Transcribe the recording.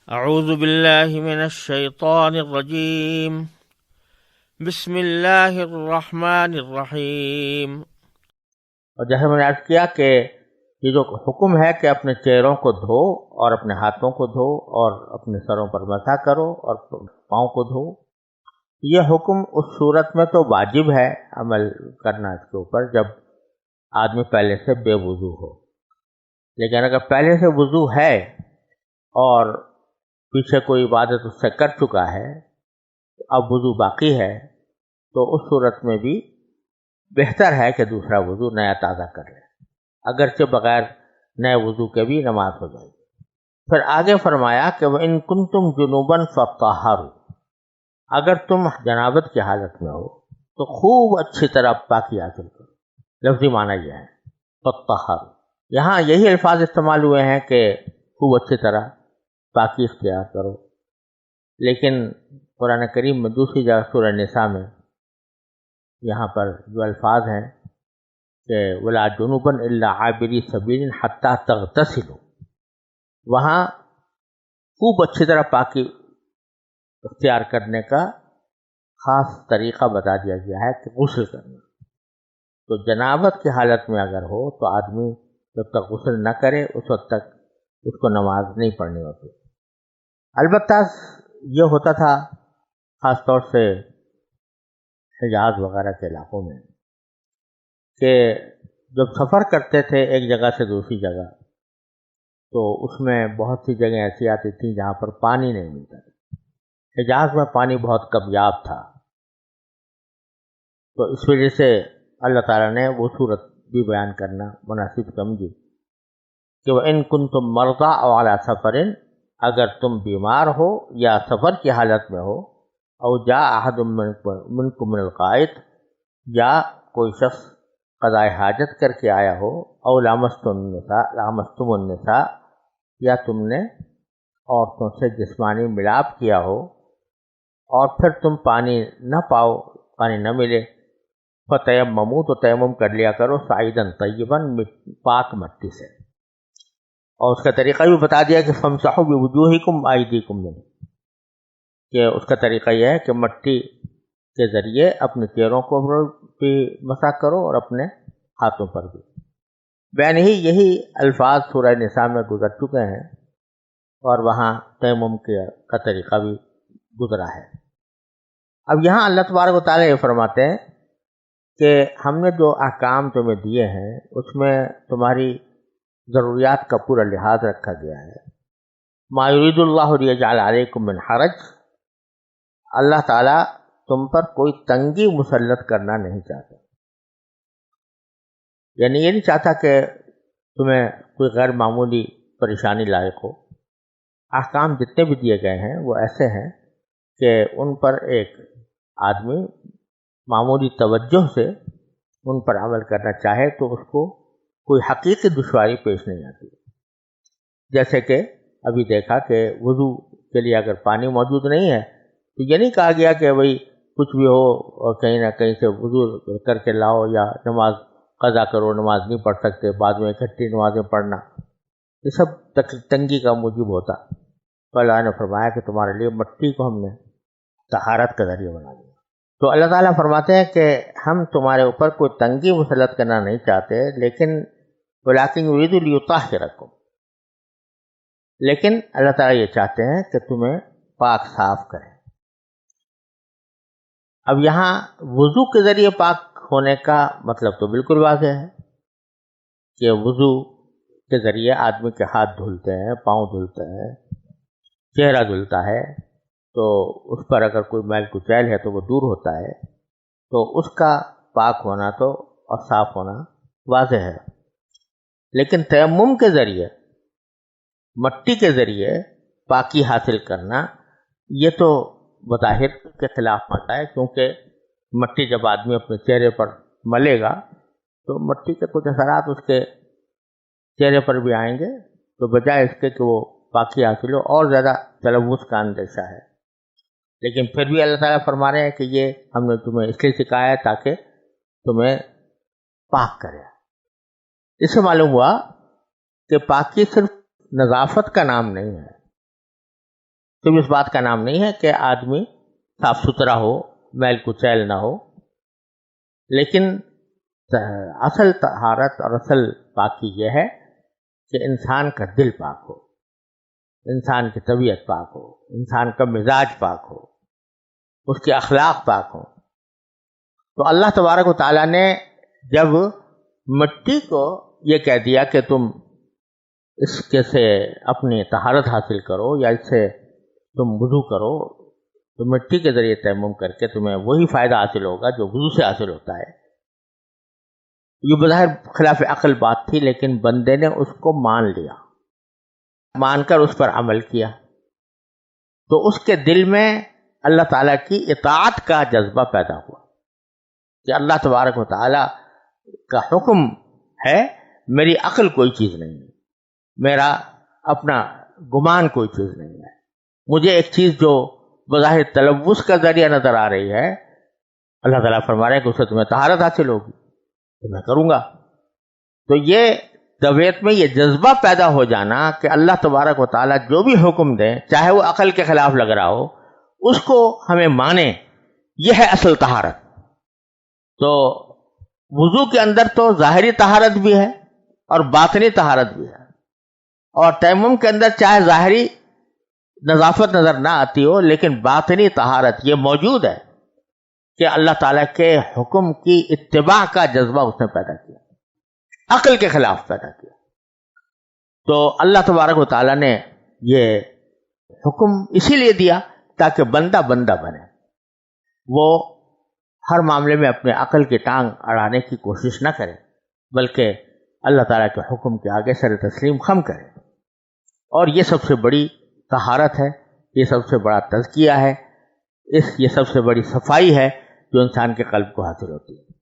اعوذ باللہ من الشیطان الرجیم بسم اللہ الرحمن الرحیم۔ اور جیسے میں نے عرض کیا کہ یہ جو حکم ہے کہ اپنے چہروں کو دھو اور اپنے ہاتھوں کو دھو اور اپنے سروں پر مسح کرو اور پاؤں کو دھو، یہ حکم اس صورت میں تو واجب ہے عمل کرنا اس کے اوپر جب آدمی پہلے سے بے وضو ہو، لیکن اگر پہلے سے وضو ہے اور پیچھے کوئی عبادت اس سے کر چکا ہے، اب وضو باقی ہے، تو اس صورت میں بھی بہتر ہے کہ دوسرا وضو نیا تازہ کر لے، اگرچہ بغیر نئے وضو کے بھی نماز ہو جائے گی۔ پھر آگے فرمایا کہ وَإِن كُنتُمْ جُنُوبًا فَطَّهَّرُوا، اگر تم جنابت کی حالت میں ہو تو خوب اچھی طرح پاکی حاصل کرو۔ لفظی معنی یہ ہے فَطَّهَّرُوا، یہاں یہی الفاظ استعمال ہوئے ہیں کہ خوب اچھی طرح پاکی اختیار کرو، لیکن قرآن کریم میں دوسری جگہ سورہ نساء میں یہاں پر جو الفاظ ہیں کہ وَلَا جُنُوبًا إِلَّا عَابِرِي سَبِيلٍ حَتَّى تَغْتَسِلُوا، وہاں خوب اچھی طرح پاکی اختیار کرنے کا خاص طریقہ بتا دیا گیا ہے کہ غسل کرنا۔ تو جنابت کی حالت میں اگر ہو تو آدمی جب تک غسل نہ کرے اس وقت تک اس کو نماز نہیں پڑھنی ہوتی۔ البتہ یہ ہوتا تھا خاص طور سے حجاز وغیرہ کے علاقوں میں کہ جب سفر کرتے تھے ایک جگہ سے دوسری جگہ، تو اس میں بہت سی جگہیں ایسی آتی تھیں جہاں پر پانی نہیں ملتا تھا۔ حجاز میں پانی بہت کم یاب تھا، تو اس وجہ سے اللہ تعالیٰ نے وہ صورت بھی بیان کرنا مناسب سمجھی کہ وَإِن كُنتُم مَرْضَىٰ أَوْ عَلَىٰ سَفَرٍ، اگر تم بیمار ہو یا سفر کی حالت میں ہو، او جاء احد منکم من الغائط، یا کوئی شخص قضاء حاجت کر کے آیا ہو، او لامستم النساء، یا تم نے عورتوں سے جسمانی ملاپ کیا ہو اور پھر تم پانی نہ پاؤ، پانی نہ ملے، فتیمموا، تو تیمم کر لیا کرو، صعیدا طیبا، پاک مٹی سے۔ اور اس کا طریقہ بھی بتا دیا کہ فامسحوا بوجوہکم وایدیکم منہ، کہ اس کا طریقہ یہ ہے کہ مٹی کے ذریعے اپنے چہروں کو بھی مسح کرو اور اپنے ہاتھوں پر بھی۔ بین ہی یہی الفاظ سورہ نساء میں گزر چکے ہیں اور وہاں تیمم کا طریقہ بھی گزرا ہے۔ اب یہاں اللہ تبارک و تعالیٰ یہ فرماتے ہیں کہ ہم نے جو احکام تمہیں دیے ہیں اس میں تمہاری ضروریات کا پورا لحاظ رکھا گیا ہے۔ ما یرید اللہ لیجعل علیکم من حرج، اللہ تعالیٰ تم پر کوئی تنگی مسلط کرنا نہیں چاہتا، یعنی یہ نہیں چاہتا کہ تمہیں کوئی غیر معمولی پریشانی لاحق ہو۔ احکام جتنے بھی دیے گئے ہیں وہ ایسے ہیں کہ ان پر ایک آدمی معمولی توجہ سے ان پر عمل کرنا چاہے تو اس کو کوئی حقیقی دشواری پیش نہیں آتی۔ جیسے کہ ابھی دیکھا کہ وضو کے لیے اگر پانی موجود نہیں ہے تو یہ نہیں کہا گیا کہ بھئی کچھ بھی ہو اور کہیں نہ کہیں سے وضو کر کے لاؤ یا نماز قضا کرو، نماز نہیں پڑھ سکتے بعد میں اکٹھی نمازیں پڑھنا، یہ سب تنگی کا موجب ہوتا۔ تو اللہ نے فرمایا کہ تمہارے لیے مٹی کو ہم نے طہارت کا ذریعہ بنا دیا۔ تو اللہ تعالیٰ فرماتے ہیں کہ ہم تمہارے اوپر کوئی تنگی مسلط کرنا نہیں چاہتے، لیکن وَلَٰكِن يُرِيدُ لِيُطَهِّرَكُمْ، لیکن اللہ تعالیٰ یہ چاہتے ہیں کہ تمہیں پاک صاف کریں۔ اب یہاں وضو کے ذریعے پاک ہونے کا مطلب تو بالکل واضح ہے کہ وضو کے ذریعے آدمی کے ہاتھ دھلتے ہیں، پاؤں دھلتے ہیں، چہرہ دھلتا ہے، تو اس پر اگر کوئی میل کچیل ہے تو وہ دور ہوتا ہے، تو اس کا پاک ہونا تو اور صاف ہونا واضح ہے۔ لیکن تیمم کے ذریعے، مٹی کے ذریعے پاکی حاصل کرنا یہ تو بظاہر کے خلاف ہوتا ہے، کیونکہ مٹی جب آدمی اپنے چہرے پر ملے گا تو مٹی کے کچھ اثرات اس کے چہرے پر بھی آئیں گے، تو بجائے اس کے کہ وہ پاکی حاصل ہو اور زیادہ تلوث کا اندیشہ ہے۔ لیکن پھر بھی اللہ تعالیٰ فرما رہے ہیں کہ یہ ہم نے تمہیں اس لیے سکھایا ہے تاکہ تمہیں پاک کرے۔ اس سے معلوم ہوا کہ پاکی صرف نظافت کا نام نہیں ہے، تو اس بات کا نام نہیں ہے کہ آدمی صاف ستھرا ہو، میل کچیل نہ ہو، لیکن اصل طہارت اور اصل پاکی یہ ہے کہ انسان کا دل پاک ہو، انسان کی طبیعت پاک ہو، انسان کا مزاج پاک ہو، اس کے اخلاق پاک ہو۔ تو اللہ تبارک و تعالیٰ نے جب مٹی کو یہ کہہ دیا کہ تم اس کے سے اپنی طہارت حاصل کرو یا اس سے تم وضو کرو، تو مٹی کے ذریعے تیمم کر کے تمہیں وہی فائدہ حاصل ہوگا جو وضو سے حاصل ہوتا ہے۔ یہ بظاہر خلاف عقل بات تھی، لیکن بندے نے اس کو مان لیا، مان کر اس پر عمل کیا، تو اس کے دل میں اللہ تعالیٰ کی اطاعت کا جذبہ پیدا ہوا کہ اللہ تبارک و تعالیٰ کا حکم ہے، میری عقل کوئی چیز نہیں ہے، میرا اپنا گمان کوئی چیز نہیں ہے، مجھے ایک چیز جو بظاہر تلوث کا ذریعہ نظر آ رہی ہے، اللہ تعالیٰ فرما رہے ہیں کہ اس سے تمہیں طہارت حاصل ہوگی تو میں کروں گا۔ تو یہ طبیعت میں یہ جذبہ پیدا ہو جانا کہ اللہ تبارک و تعالیٰ جو بھی حکم دیں، چاہے وہ عقل کے خلاف لگ رہا ہو، اس کو ہمیں مانیں، یہ ہے اصل طہارت۔ تو وضو کے اندر تو ظاہری طہارت بھی ہے اور باطنی طہارت بھی ہے، اور تیمم کے اندر چاہے ظاہری نظافت نظر نہ آتی ہو، لیکن باطنی طہارت یہ موجود ہے کہ اللہ تعالیٰ کے حکم کی اتباع کا جذبہ اس نے پیدا کیا، عقل کے خلاف پیدا کیا۔ تو اللہ تبارک و تعالیٰ نے یہ حکم اسی لیے دیا تاکہ بندہ بندہ بنے، وہ ہر معاملے میں اپنے عقل کی ٹانگ اڑانے کی کوشش نہ کرے، بلکہ اللہ تعالیٰ کے حکم کے آگے سر تسلیم خم کرے۔ اور یہ سب سے بڑی طہارت ہے، یہ سب سے بڑا تزکیہ ہے، یہ سب سے بڑی صفائی ہے جو انسان کے قلب کو حاصل ہوتی ہے۔